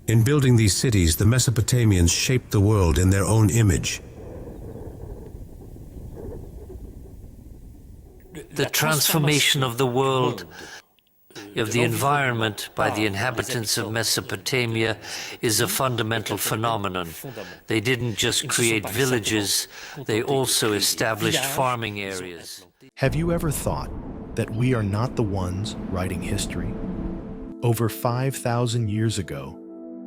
In building these cities, the Mesopotamians shaped the world in their own image. The transformation of the world, of the environment by the inhabitants of Mesopotamia is a fundamental phenomenon. They didn't just create villages, they also established farming areas. Have you ever thought that we are not the ones writing history? Over 5,000 years ago,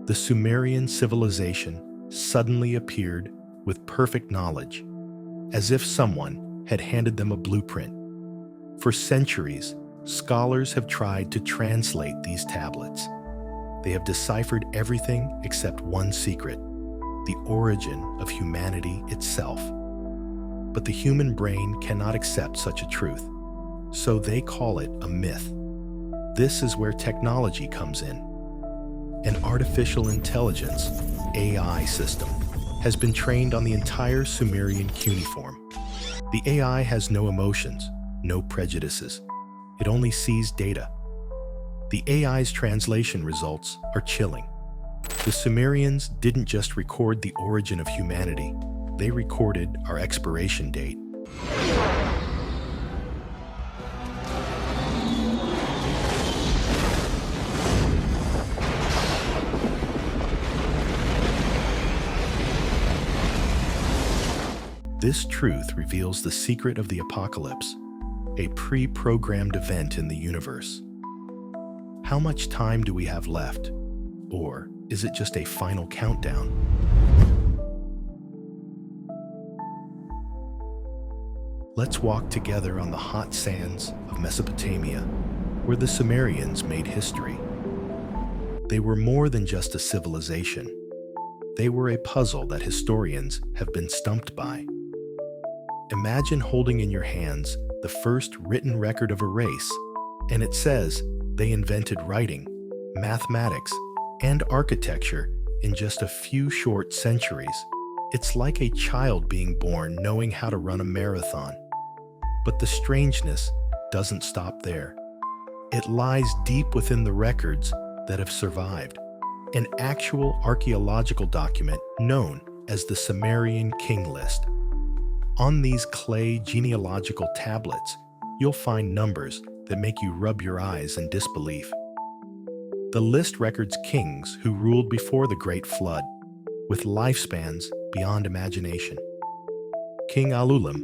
the Sumerian civilization suddenly appeared with perfect knowledge, as if someone had handed them a blueprint. For centuries, scholars have tried to translate these tablets. They have deciphered everything except one secret, the origin of humanity itself. But the human brain cannot accept such a truth, so they call it a myth. This is where technology comes in. An artificial intelligence, AI system, has been trained on the entire Sumerian cuneiform. The AI has no emotions, no prejudices. It only sees data. The AI's translation results are chilling. The Sumerians didn't just record the origin of humanity, they recorded our expiration date. This truth reveals the secret of the apocalypse, a pre-programmed event in the universe. How much time do we have left? Or is it just a final countdown? Let's walk together on the hot sands of Mesopotamia, where the Sumerians made history. They were more than just a civilization. They were a puzzle that historians have been stumped by. Imagine holding in your hands the first written record of a race, and it says they invented writing, mathematics, and architecture in just a few short centuries. It's like a child being born knowing how to run a marathon. But the strangeness doesn't stop there. It lies deep within the records that have survived. An actual archaeological document known as the Sumerian King List. On these clay genealogical tablets, you'll find numbers that make you rub your eyes in disbelief. The list records kings who ruled before the Great Flood, with lifespans beyond imagination. King Alulim,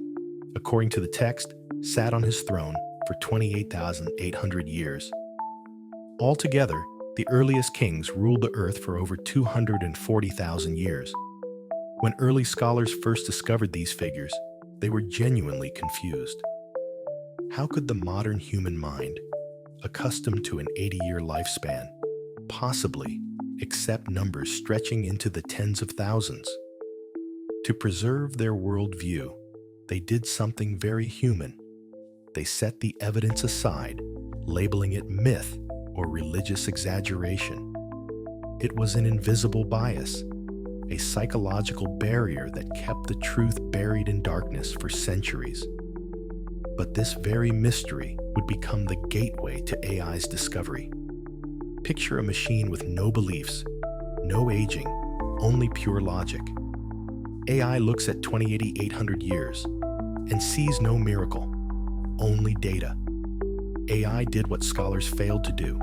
according to the text, sat on his throne for 28,800 years. Altogether, the earliest kings ruled the earth for over 240,000 years. When early scholars first discovered these figures, they were genuinely confused. How could the modern human mind, accustomed to an 80-year lifespan, possibly accept numbers stretching into the tens of thousands? To preserve their worldview, they did something very human. They set the evidence aside, labeling it myth or religious exaggeration. It was an invisible bias, a psychological barrier that kept the truth buried in darkness for centuries. But this very mystery would become the gateway to AI's discovery. Picture a machine with no beliefs, no aging, only pure logic. AI looks at 28,800 years and sees no miracle, only data. AI did what scholars failed to do.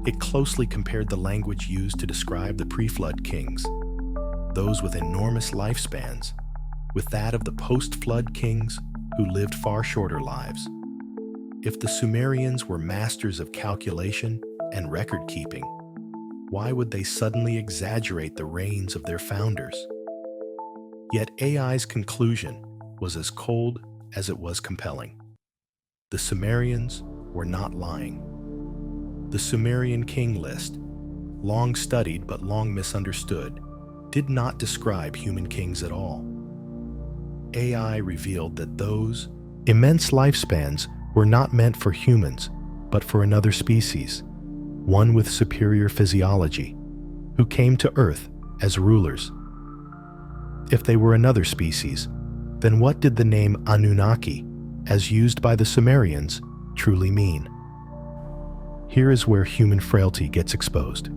It closely compared the language used to describe the pre-flood kings, those with enormous lifespans, with that of the post-flood kings who lived far shorter lives. If the Sumerians were masters of calculation and record-keeping, why would they suddenly exaggerate the reigns of their founders? Yet AI's conclusion was as cold as it was compelling. The Sumerians were not lying. The Sumerian King List, long studied but long misunderstood, did not describe human kings at all. AI revealed that those immense lifespans were not meant for humans, but for another species, one with superior physiology, who came to Earth as rulers. If they were another species, then what did the name Anunnaki, as used by the Sumerians, truly mean? Here is where human frailty gets exposed.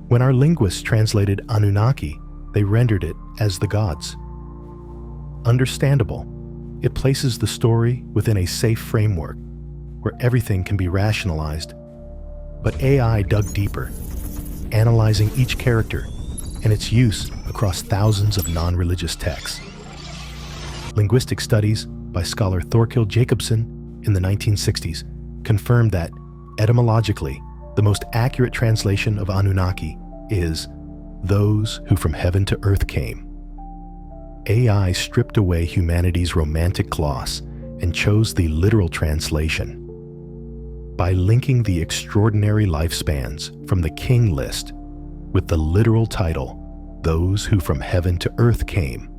When our linguists translated Anunnaki, they rendered it as the gods. Understandable. It places the story within a safe framework where everything can be rationalized. But AI dug deeper, analyzing each character and its use across thousands of non-religious texts. Linguistic studies by scholar Thorkild Jacobsen in the 1960s confirmed that, etymologically, the most accurate translation of Anunnaki is those who from heaven to earth came. AI stripped away humanity's romantic gloss and chose the literal translation. By linking the extraordinary lifespans from the king list with the literal title, Those Who From Heaven to Earth Came,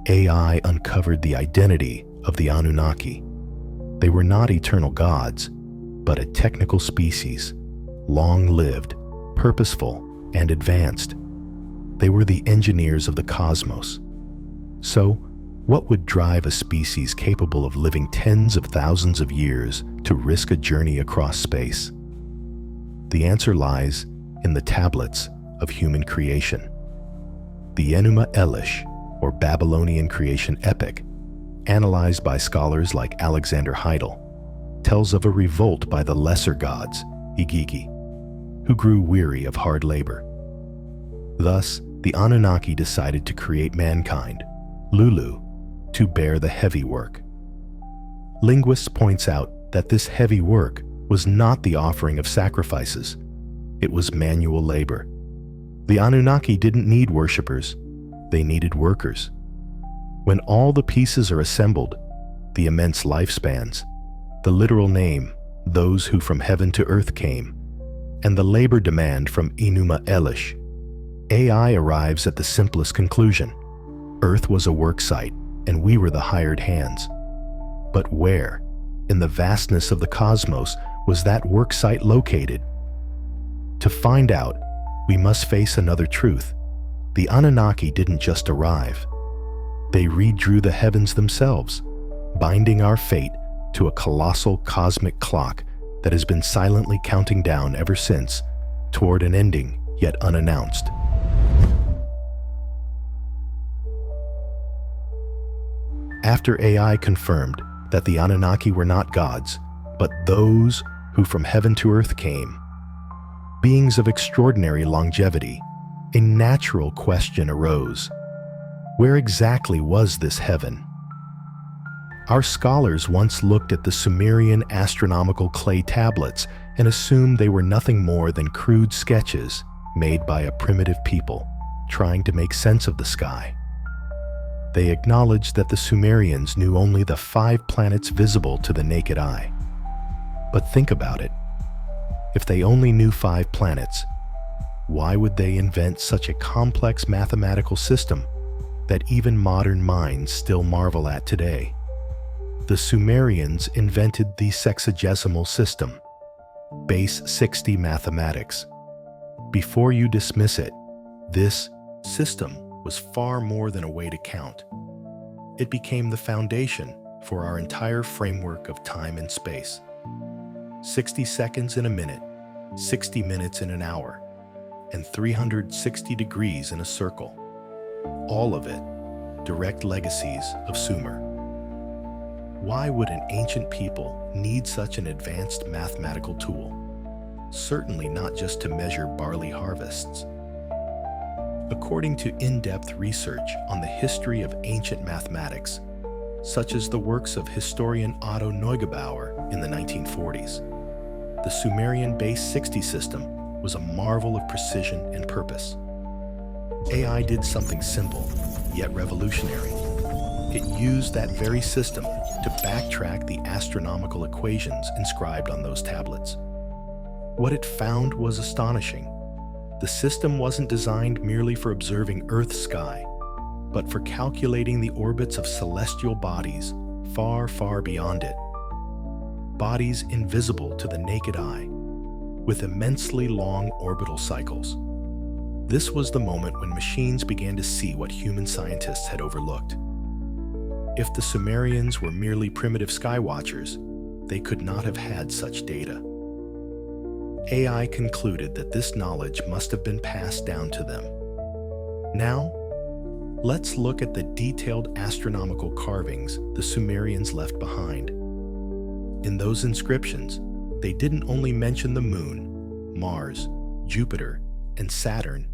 AI uncovered the identity of the Anunnaki. They were not eternal gods, but a technical species, long-lived, purposeful, and advanced. They were the engineers of the cosmos. So, what would drive a species capable of living tens of thousands of years to risk a journey across space? The answer lies in the tablets of human creation. The Enuma Elish, or Babylonian creation epic, analyzed by scholars like Alexander Heidel, tells of a revolt by the lesser gods, Igigi, who grew weary of hard labor. Thus, the Anunnaki decided to create mankind, Lulu, to bear the heavy work. Linguists points out that this heavy work was not the offering of sacrifices. It was manual labor. The Anunnaki didn't need worshippers. They needed workers. When all the pieces are assembled, the immense lifespans, the literal name, those who from heaven to earth came, and the labor demand from Enuma Elish, AI arrives at the simplest conclusion. Earth was a work site, and we were the hired hands. But where, in the vastness of the cosmos, was that work site located? To find out, we must face another truth. The Anunnaki didn't just arrive. They redrew the heavens themselves, binding our fate to a colossal cosmic clock that has been silently counting down ever since, toward an ending yet unannounced. After AI confirmed that the Anunnaki were not gods, but those who from heaven to earth came, beings of extraordinary longevity, a natural question arose. Where exactly was this heaven? Our scholars once looked at the Sumerian astronomical clay tablets and assumed they were nothing more than crude sketches made by a primitive people trying to make sense of the sky. They acknowledged that the Sumerians knew only the 5 planets visible to the naked eye. But think about it. If they only knew 5 planets, why would they invent such a complex mathematical system that even modern minds still marvel at today? The Sumerians invented the sexagesimal system, base 60 mathematics. Before you dismiss it, this system was far more than a way to count. It became the foundation for our entire framework of time and space. 60 seconds in a minute, 60 minutes in an hour, and 360 degrees in a circle. All of it direct legacies of Sumer. Why would an ancient people need such an advanced mathematical tool? Certainly not just to measure barley harvests. According to in-depth research on the history of ancient mathematics, such as the works of historian Otto Neugebauer in the 1940s, the Sumerian base 60 system was a marvel of precision and purpose. AI did something simple, yet revolutionary. It used that very system to backtrack the astronomical equations inscribed on those tablets. What it found was astonishing. The system wasn't designed merely for observing Earth's sky, but for calculating the orbits of celestial bodies far, far beyond it. Bodies invisible to the naked eye, with immensely long orbital cycles. This was the moment when machines began to see what human scientists had overlooked. If the Sumerians were merely primitive sky watchers, they could not have had such data. AI concluded that this knowledge must have been passed down to them. Now, let's look at the detailed astronomical carvings the Sumerians left behind. In those inscriptions, they didn't only mention the moon, Mars, Jupiter, and Saturn.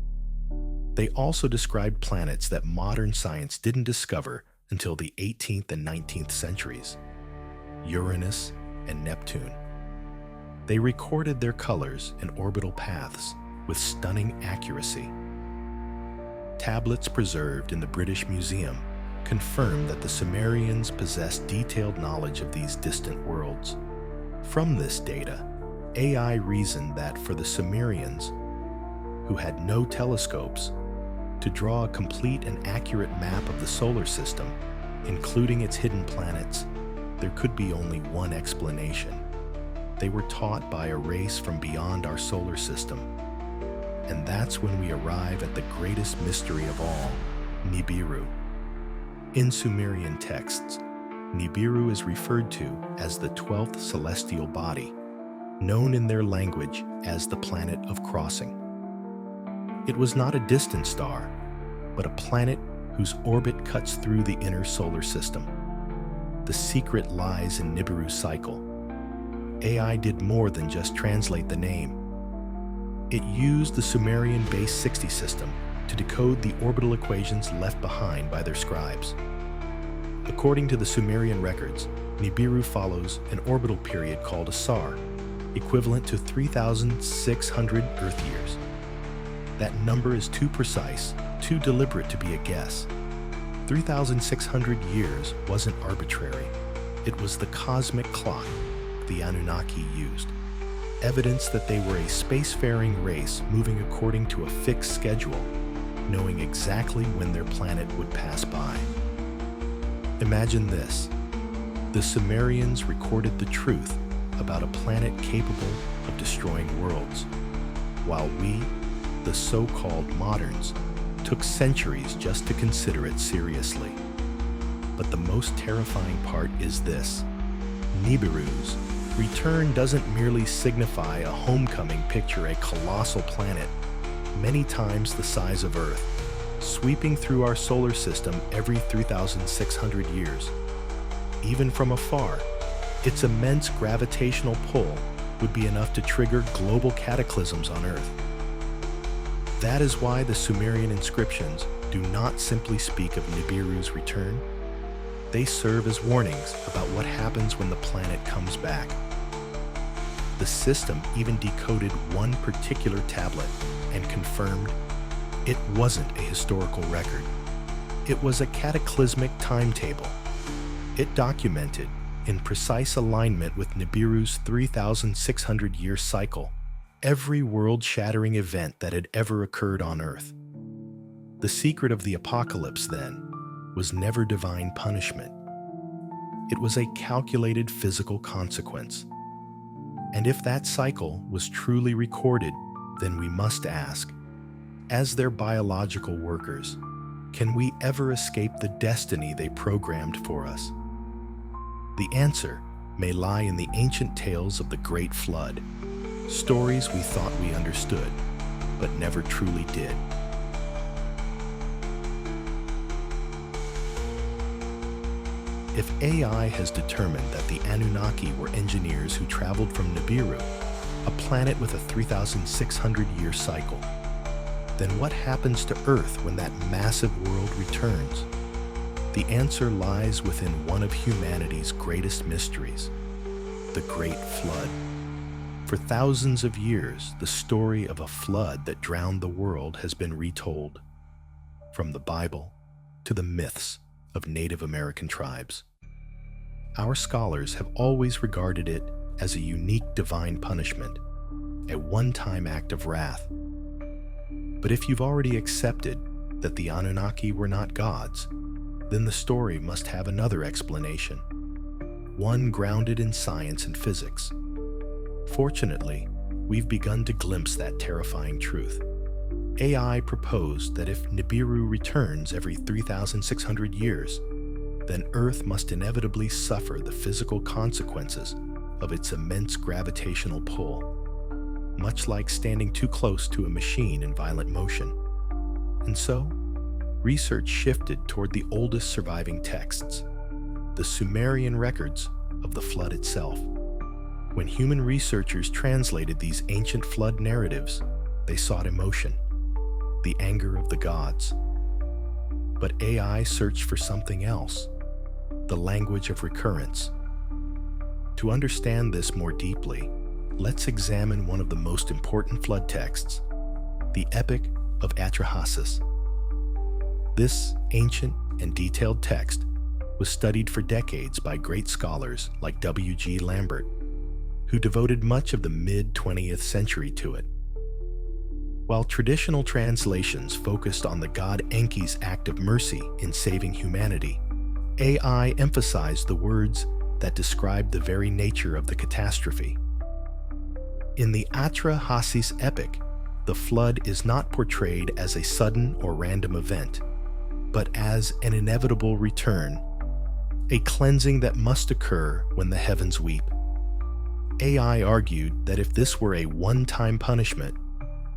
They also described planets that modern science didn't discover until the 18th and 19th centuries, Uranus and Neptune. They recorded their colors and orbital paths with stunning accuracy. Tablets preserved in the British Museum confirm that the Sumerians possessed detailed knowledge of these distant worlds. From this data, AI reasoned that for the Sumerians, who had no telescopes, to draw a complete and accurate map of the solar system, including its hidden planets, there could be only one explanation. They were taught by a race from beyond our solar system. And that's when we arrive at the greatest mystery of all, Nibiru. In Sumerian texts, Nibiru is referred to as the 12th celestial body, known in their language as the planet of crossing. It was not a distant star, but a planet whose orbit cuts through the inner solar system. The secret lies in Nibiru's cycle. AI did more than just translate the name. It used the Sumerian base 60 system to decode the orbital equations left behind by their scribes. According to the Sumerian records, Nibiru follows an orbital period called a sar, equivalent to 3,600 Earth years. That number is too precise, too deliberate to be a guess. 3,600 years wasn't arbitrary. It was the cosmic clock the Anunnaki used. Evidence that they were a spacefaring race moving according to a fixed schedule, knowing exactly when their planet would pass by. Imagine this. The Sumerians recorded the truth about a planet capable of destroying worlds, while we, the so-called moderns, took centuries just to consider it seriously. But the most terrifying part is this. Nibiru's return doesn't merely signify a homecoming picture a colossal planet, many times the size of Earth, sweeping through our solar system every 3,600 years. Even from afar, its immense gravitational pull would be enough to trigger global cataclysms on Earth. That is why the Sumerian inscriptions do not simply speak of Nibiru's return. They serve as warnings about what happens when the planet comes back. The system even decoded one particular tablet and confirmed it wasn't a historical record. It was a cataclysmic timetable. It documented, in precise alignment with Nibiru's 3,600-year cycle, every world-shattering event that had ever occurred on Earth. The secret of the apocalypse, then, was never divine punishment. It was a calculated physical consequence. And if that cycle was truly recorded, then we must ask, as their biological workers, can we ever escape the destiny they programmed for us? The answer may lie in the ancient tales of the Great Flood, stories we thought we understood, but never truly did. If AI has determined that the Anunnaki were engineers who traveled from Nibiru, a planet with a 3,600-year cycle, then what happens to Earth when that massive world returns? The answer lies within one of humanity's greatest mysteries, the Great Flood. For thousands of years, the story of a flood that drowned the world has been retold, from the Bible to the myths of Native American tribes. Our scholars have always regarded it as a unique divine punishment, a one-time act of wrath. But if you've already accepted that the Anunnaki were not gods, then the story must have another explanation, one grounded in science and physics. Fortunately, we've begun to glimpse that terrifying truth. AI proposed that if Nibiru returns every 3,600 years, then Earth must inevitably suffer the physical consequences of its immense gravitational pull. much like standing too close to a machine in violent motion. And so, research shifted toward the oldest surviving texts, the Sumerian records of the flood itself. When human researchers translated these ancient flood narratives, they sought emotion, the anger of the gods. But AI searched for something else, the language of recurrence. To understand this more deeply, let's examine one of the most important flood texts, the Epic of Atrahasis. This ancient and detailed text was studied for decades by great scholars like W.G. Lambert, who devoted much of the mid-20th century to it. While traditional translations focused on the god Enki's act of mercy in saving humanity, AI emphasized the words that described the very nature of the catastrophe. In the Atrahasis epic, the flood is not portrayed as a sudden or random event, but as an inevitable return, a cleansing that must occur when the heavens weep. AI argued that if this were a one-time punishment,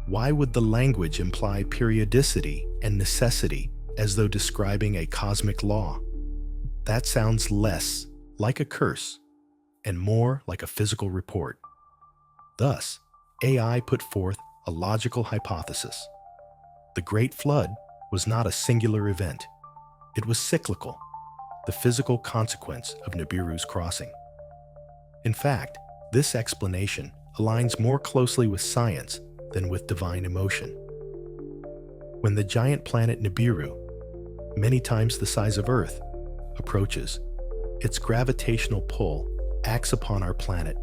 why would the language imply periodicity and necessity as though describing a cosmic law? That sounds less like a curse and more like a physical report. Thus, AI put forth a logical hypothesis. The Great Flood was not a singular event. It was cyclical, the physical consequence of Nibiru's crossing. In fact, this explanation aligns more closely with science than with divine emotion. When the giant planet Nibiru, many times the size of Earth, approaches, its gravitational pull acts upon our planet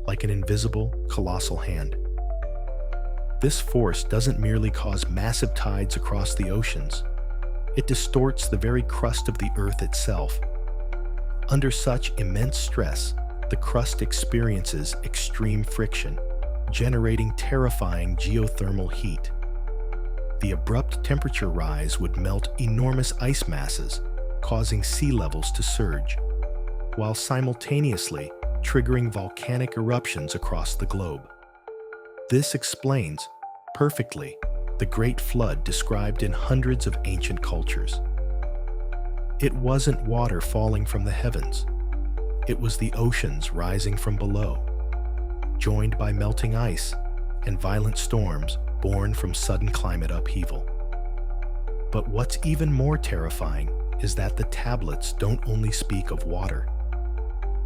like an invisible, colossal hand. This force doesn't merely cause massive tides across the oceans. It distorts the very crust of the Earth itself. Under such immense stress, the crust experiences extreme friction, generating terrifying geothermal heat. The abrupt temperature rise would melt enormous ice masses, causing sea levels to surge, while simultaneously triggering volcanic eruptions across the globe. This explains, perfectly, the Great Flood described in hundreds of ancient cultures. It wasn't water falling from the heavens. It was the oceans rising from below, joined by melting ice and violent storms born from sudden climate upheaval. But what's even more terrifying is that the tablets don't only speak of water.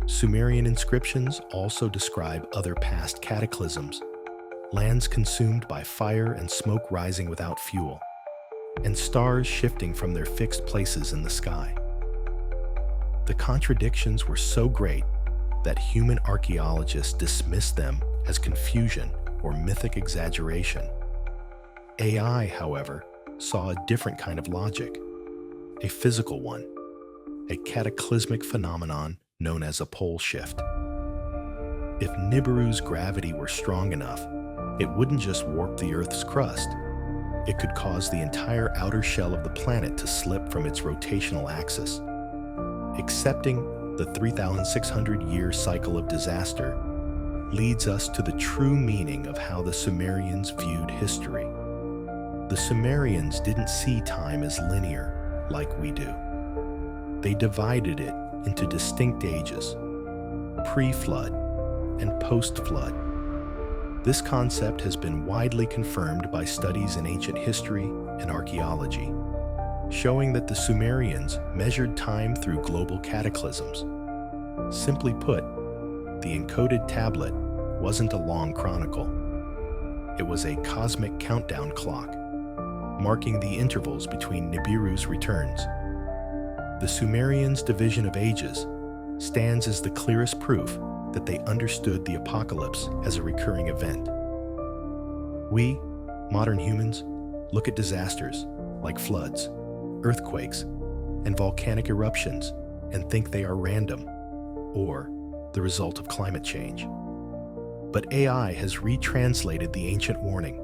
Sumerian inscriptions also describe other past cataclysms, lands consumed by fire and smoke rising without fuel, and stars shifting from their fixed places in the sky. The contradictions were so great that human archaeologists dismissed them as confusion or mythic exaggeration. AI, however, saw a different kind of logic, a physical one, a cataclysmic phenomenon known as a pole shift. If Nibiru's gravity were strong enough, it wouldn't just warp the Earth's crust. It could cause the entire outer shell of the planet to slip from its rotational axis. Accepting the 3,600-year cycle of disaster leads us to the true meaning of how the Sumerians viewed history. The Sumerians didn't see time as linear like we do. They divided it into distinct ages, pre-flood and post-flood. This concept has been widely confirmed by studies in ancient history and archaeology, showing that the Sumerians measured time through global cataclysms. Simply put, the encoded tablet wasn't a long chronicle. It was a cosmic countdown clock, marking the intervals between Nibiru's returns. The Sumerians' division of ages stands as the clearest proof that they understood the apocalypse as a recurring event. We, modern humans, look at disasters like floods, earthquakes, and volcanic eruptions and think they are random or the result of climate change. But AI has retranslated the ancient warning.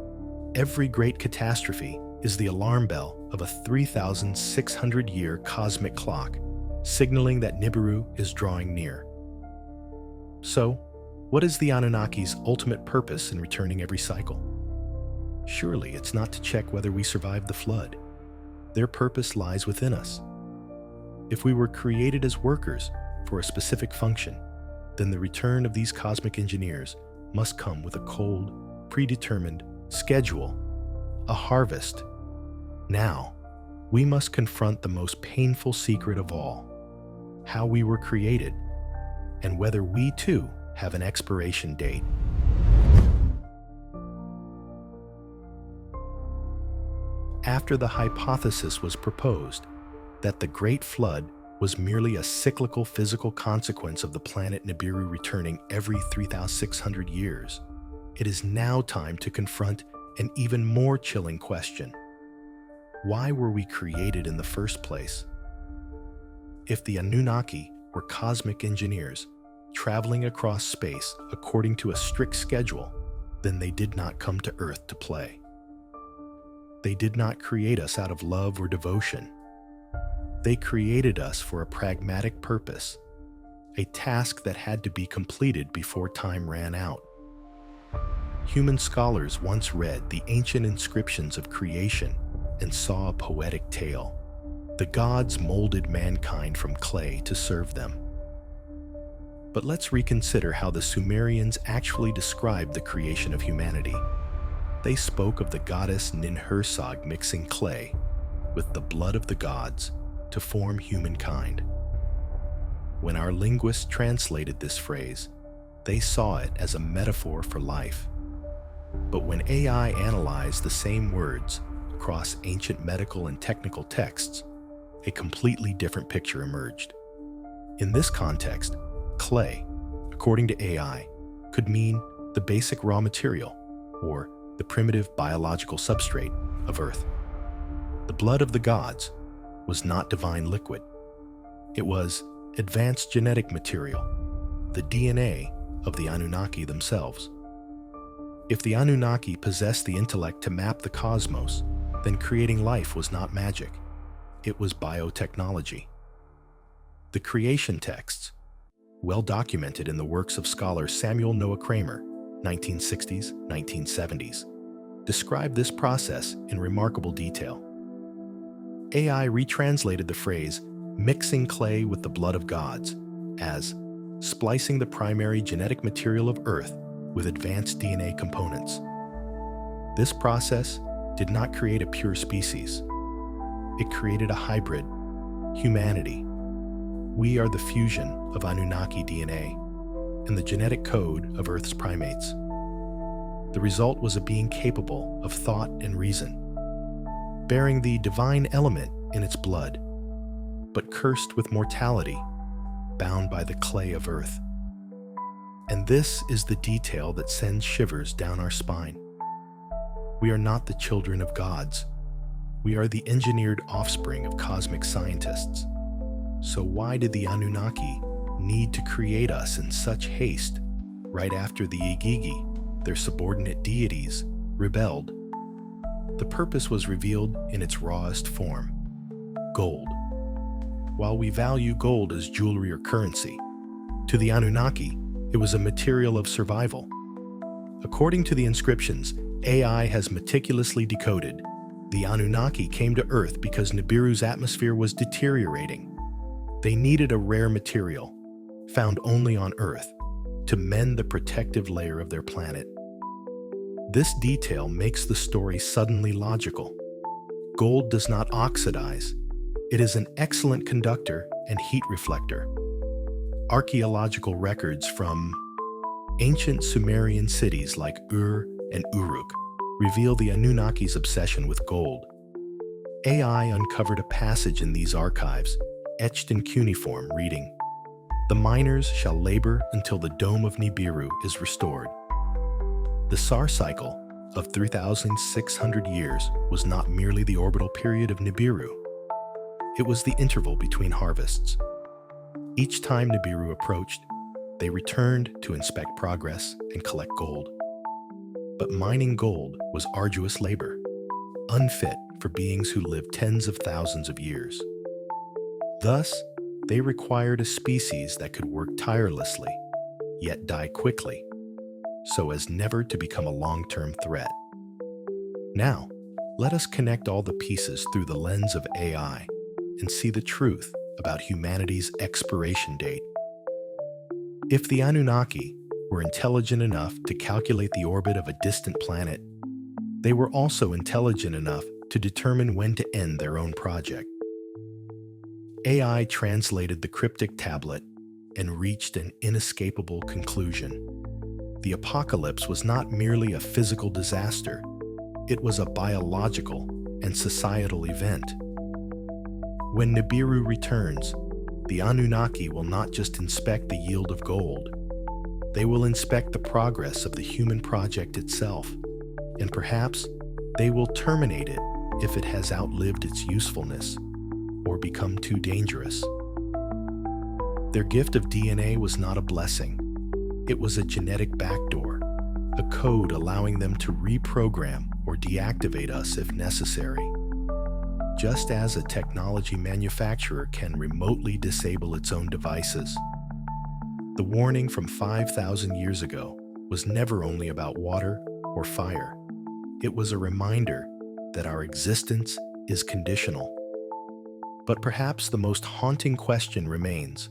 Every great catastrophe is the alarm bell of a 3,600-year cosmic clock, signaling that Nibiru is drawing near. So, What is the Anunnaki's ultimate purpose in returning every cycle? Surely it's not to check whether we survived the flood. Their purpose lies within us. If we were created as workers for a specific function, then the return of these cosmic engineers must come with a cold, predetermined schedule, a harvest. Now, we must confront the most painful secret of all, how we were created, and whether we too have an expiration date. After the hypothesis was proposed that the Great Flood was merely a cyclical physical consequence of the planet Nibiru returning every 3,600 years, it is now time to confront an even more chilling question. Why were we created in the first place? If the Anunnaki were cosmic engineers traveling across space according to a strict schedule, then they did not come to Earth to play. They did not create us out of love or devotion. They created us for a pragmatic purpose, a task that had to be completed before time ran out. Human scholars once read the ancient inscriptions of creation and saw a poetic tale. The gods molded mankind from clay to serve them. But let's reconsider how the Sumerians actually described the creation of humanity. They spoke of the goddess Ninhursag mixing clay with the blood of the gods to form humankind. When our linguists translated this phrase, they saw it as a metaphor for life. But when AI analyzed the same words across ancient medical and technical texts, a completely different picture emerged. In this context, clay, according to AI, could mean the basic raw material or the primitive biological substrate of Earth. The blood of the gods was not divine liquid. It was advanced genetic material, the DNA of the Anunnaki themselves. If the Anunnaki possessed the intellect to map the cosmos, then creating life was not magic. It was biotechnology. The creation texts, well documented in the works of scholar Samuel Noah Kramer, 1960s, 1970s, describe this process in remarkable detail. AI retranslated the phrase mixing clay with the blood of gods as splicing the primary genetic material of Earth with advanced DNA components. This process did not create a pure species. It created a hybrid, humanity. We are the fusion of Anunnaki DNA and the genetic code of Earth's primates. The result was a being capable of thought and reason, bearing the divine element in its blood, but cursed with mortality, bound by the clay of Earth. And this is the detail that sends shivers down our spine. We are not the children of gods. We are the engineered offspring of cosmic scientists. So why did the Anunnaki need to create us in such haste right after the Igigi, their subordinate deities, rebelled? The purpose was revealed in its rawest form: gold. While we value gold as jewelry or currency, to the Anunnaki, it was a material of survival. According to the inscriptions AI has meticulously decoded, the Anunnaki came to Earth because Nibiru's atmosphere was deteriorating. They needed a rare material, found only on Earth, to mend the protective layer of their planet. This detail makes the story suddenly logical. Gold does not oxidize. It is an excellent conductor and heat reflector. Archaeological records from ancient Sumerian cities like Ur and Uruk reveal the Anunnaki's obsession with gold. AI uncovered a passage in these archives, etched in cuneiform, reading, "The miners shall labor until the dome of Nibiru is restored." The Sar cycle of 3,600 years was not merely the orbital period of Nibiru. It was the interval between harvests. Each time Nibiru approached, they returned to inspect progress and collect gold. But mining gold was arduous labor, unfit for beings who lived tens of thousands of years. Thus, they required a species that could work tirelessly, yet die quickly, so as never to become a long-term threat. Now, let us connect all the pieces through the lens of AI and see the truth about humanity's expiration date. If the Anunnaki were intelligent enough to calculate the orbit of a distant planet, they were also intelligent enough to determine when to end their own project. AI translated the cryptic tablet and reached an inescapable conclusion. The apocalypse was not merely a physical disaster, it was a biological and societal event. When Nibiru returns, the Anunnaki will not just inspect the yield of gold, they will inspect the progress of the human project itself, and perhaps they will terminate it if it has outlived its usefulness or become too dangerous. Their gift of DNA was not a blessing. It was a genetic backdoor, a code allowing them to reprogram or deactivate us if necessary. Just as a technology manufacturer can remotely disable its own devices. The warning from 5,000 years ago was never only about water or fire. It was a reminder that our existence is conditional. But perhaps the most haunting question remains: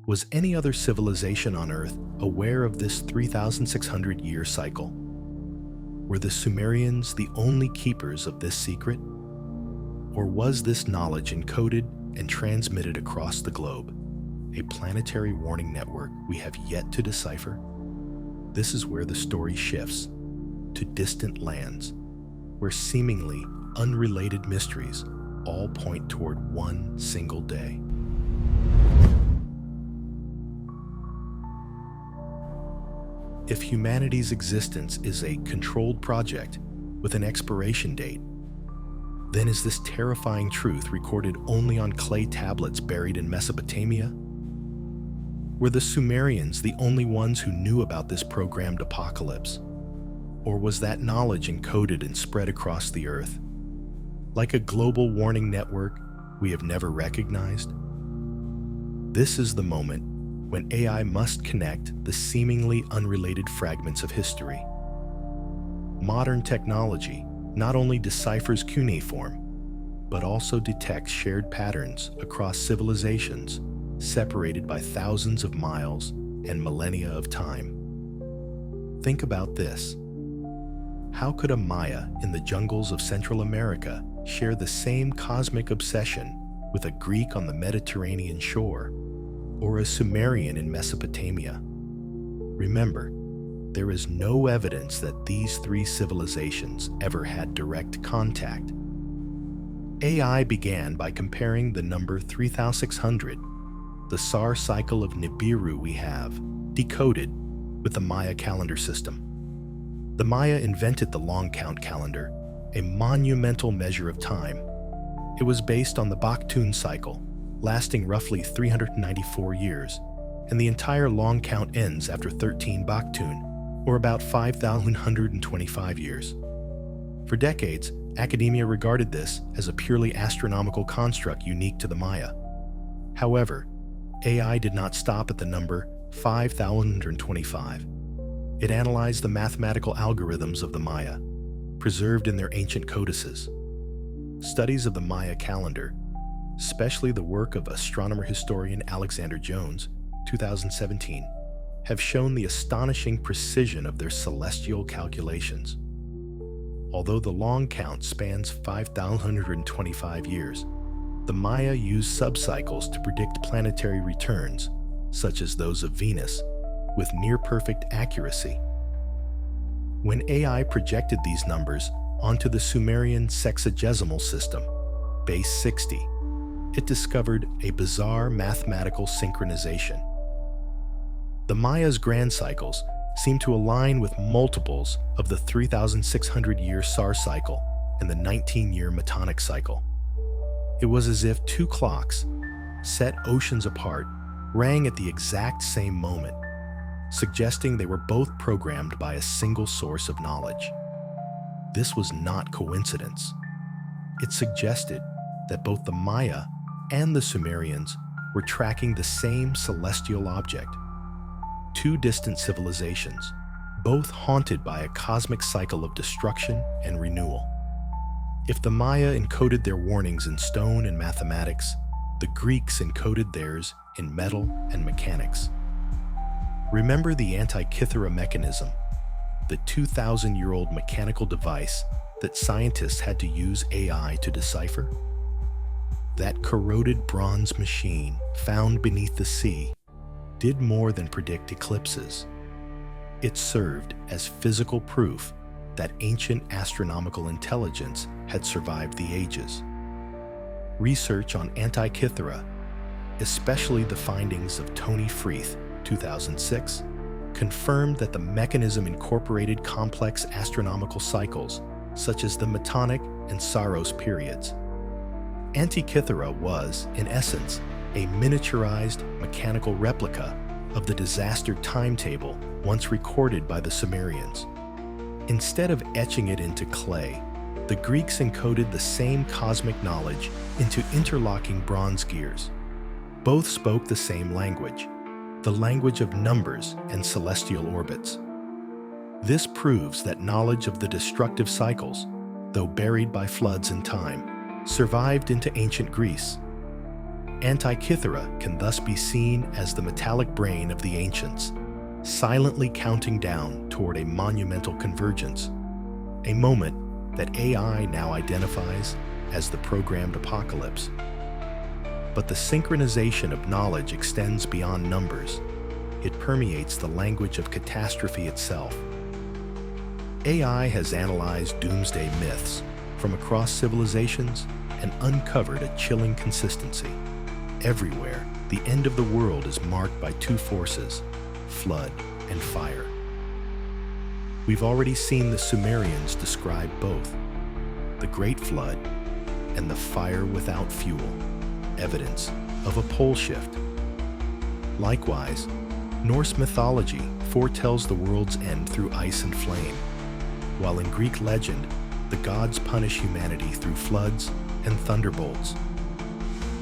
was any other civilization on Earth aware of this 3,600-year cycle? Were the Sumerians the only keepers of this secret? Or was this knowledge encoded and transmitted across the globe, a planetary warning network we have yet to decipher? This is where the story shifts to distant lands, where seemingly unrelated mysteries all point toward one single day. If humanity's existence is a controlled project with an expiration date, then is this terrifying truth recorded only on clay tablets buried in Mesopotamia? Were the Sumerians the only ones who knew about this programmed apocalypse? Or was that knowledge encoded and spread across the earth? Like a global warning network we have never recognized? This is the moment when AI must connect the seemingly unrelated fragments of history. Modern technology not only deciphers cuneiform, but also detects shared patterns across civilizations separated by thousands of miles and millennia of time. Think about this. How could a Maya in the jungles of Central America share the same cosmic obsession with a Greek on the Mediterranean shore, or a Sumerian in Mesopotamia? Remember, there is no evidence that these three civilizations ever had direct contact. AI began by comparing the number 3,600, the SAR cycle of Nibiru we have, decoded with the Maya calendar system. The Maya invented the long count calendar, a monumental measure of time. It was based on the Baktun cycle, lasting roughly 394 years, and the entire long count ends after 13 Baktun, or about 5,125 years. For decades, academia regarded this as a purely astronomical construct unique to the Maya. However, AI did not stop at the number 5,125. It analyzed the mathematical algorithms of the Maya, preserved in their ancient codices. Studies of the Maya calendar, especially the work of astronomer-historian Alexander Jones, 2017, have shown the astonishing precision of their celestial calculations. Although the long count spans 5,125 years, the Maya used subcycles to predict planetary returns, such as those of Venus, with near-perfect accuracy. When AI projected these numbers onto the Sumerian sexagesimal system, base 60, it discovered a bizarre mathematical synchronization. The Maya's grand cycles seem to align with multiples of the 3,600-year SAR cycle and the 19-year Metonic cycle. It was as if two clocks, set oceans apart, rang at the exact same moment, suggesting they were both programmed by a single source of knowledge. This was not coincidence. It suggested that both the Maya and the Sumerians were tracking the same celestial object. two distant civilizations, both haunted by a cosmic cycle of destruction and renewal. If the Maya encoded their warnings in stone and mathematics, the Greeks encoded theirs in metal and mechanics. Remember the Antikythera mechanism, the 2,000-year-old mechanical device that scientists had to use AI to decipher? That corroded bronze machine found beneath the sea did more than predict eclipses. It served as physical proof that ancient astronomical intelligence had survived the ages. Research on Antikythera, especially the findings of Tony Freeth, 2006, confirmed that the mechanism incorporated complex astronomical cycles, such as the Metonic and Saros periods. Antikythera was, in essence, a miniaturized mechanical replica of the disaster timetable once recorded by the Sumerians. Instead of etching it into clay, the Greeks encoded the same cosmic knowledge into interlocking bronze gears. Both spoke the same language, the language of numbers and celestial orbits. This proves that knowledge of the destructive cycles, though buried by floods and time, survived into ancient Greece. Antikythera can thus be seen as the metallic brain of the ancients, silently counting down toward a monumental convergence, a moment that AI now identifies as the programmed apocalypse. But the synchronization of knowledge extends beyond numbers. It permeates the language of catastrophe itself. AI has analyzed doomsday myths from across civilizations and uncovered a chilling consistency. Everywhere, the end of the world is marked by two forces, flood and fire. We've already seen the Sumerians describe both, the Great Flood and the fire without fuel, evidence of a pole shift. Likewise, Norse mythology foretells the world's end through ice and flame, while in Greek legend, the gods punish humanity through floods and thunderbolts.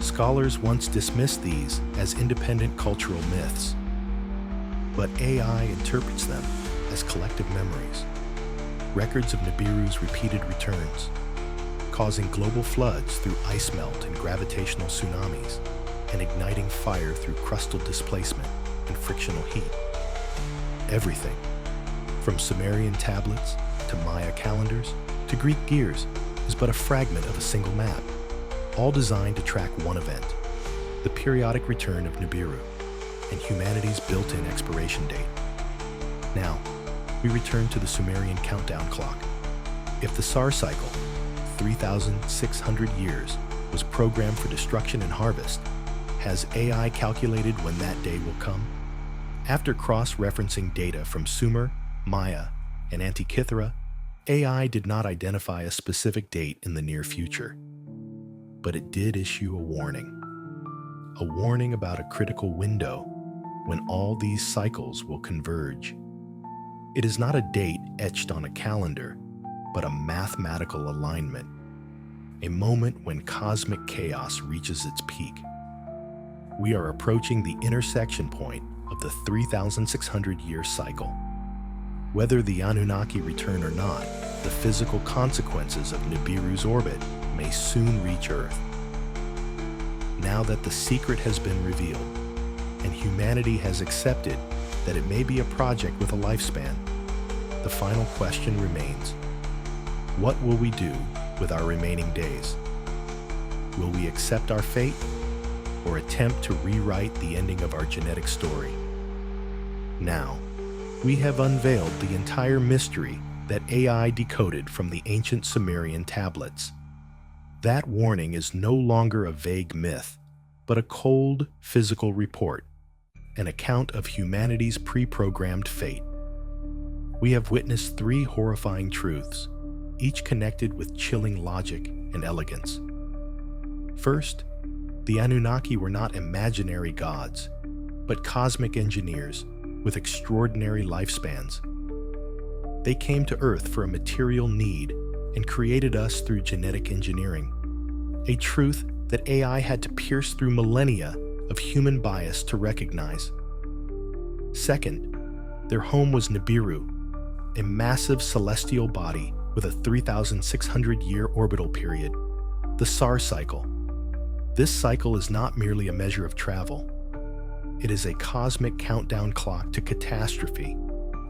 Scholars once dismissed these as independent cultural myths, but AI interprets them as collective memories, records of Nibiru's repeated returns, causing global floods through ice melt and gravitational tsunamis, and igniting fire through crustal displacement and frictional heat. Everything, from Sumerian tablets to Maya calendars to Greek gears, is but a fragment of a single map, all designed to track one event, the periodic return of Nibiru, and humanity's built-in expiration date. Now, we return to the Sumerian countdown clock. If the SAR cycle, 3,600 years, was programmed for destruction and harvest, has AI calculated when that day will come? After cross-referencing data from Sumer, Maya, and Antikythera, AI did not identify a specific date in the near future. But it did issue a warning about a critical window when all these cycles will converge. It is not a date etched on a calendar, but a mathematical alignment, a moment when cosmic chaos reaches its peak. We are approaching the intersection point of the 3,600-year cycle. Whether the Anunnaki return or not, the physical consequences of Nibiru's orbit may soon reach Earth. Now that the secret has been revealed, and humanity has accepted that it may be a project with a lifespan, the final question remains: what will we do with our remaining days? Will we accept our fate, or attempt to rewrite the ending of our genetic story? Now, we have unveiled the entire mystery that AI decoded from the ancient Sumerian tablets. That warning is no longer a vague myth, but a cold, physical report, an account of humanity's pre-programmed fate. We have witnessed three horrifying truths, each connected with chilling logic and elegance. First, the Anunnaki were not imaginary gods, but cosmic engineers with extraordinary lifespans. They came to Earth for a material need and created us through genetic engineering, a truth that AI had to pierce through millennia of human bias to recognize. Second, their home was Nibiru, a massive celestial body with a 3,600-year orbital period, the SAR cycle. This cycle is not merely a measure of travel. It is a cosmic countdown clock to catastrophe,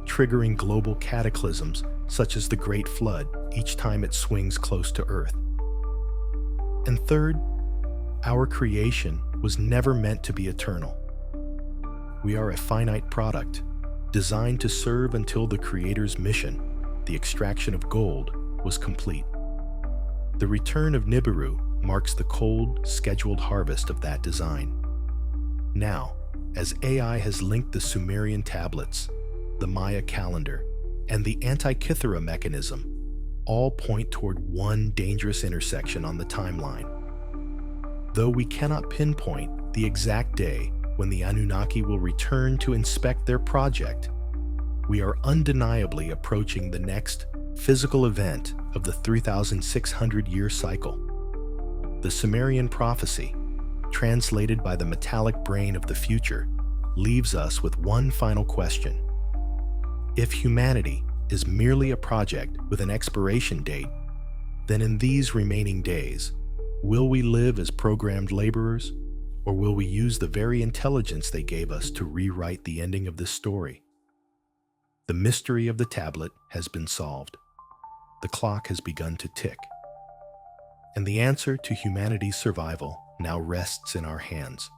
triggering global cataclysms such as the Great Flood each time it swings close to Earth. And third, our creation was never meant to be eternal. We are a finite product, designed to serve until the Creator's mission, the extraction of gold, was complete. The return of Nibiru marks the cold, scheduled harvest of that design. Now, as AI has linked the Sumerian tablets, the Maya calendar, and the Antikythera mechanism, all point toward one dangerous intersection on the timeline. Though we cannot pinpoint the exact day when the Anunnaki will return to inspect their project, we are undeniably approaching the next physical event of the 3,600-year cycle. The Sumerian prophecy, translated by the metallic brain of the future, leaves us with one final question. If humanity is merely a project with an expiration date, then in these remaining days, will we live as programmed laborers, or will we use the very intelligence they gave us to rewrite the ending of this story? The mystery of the tablet has been solved. The clock has begun to tick. And the answer to humanity's survival now rests in our hands.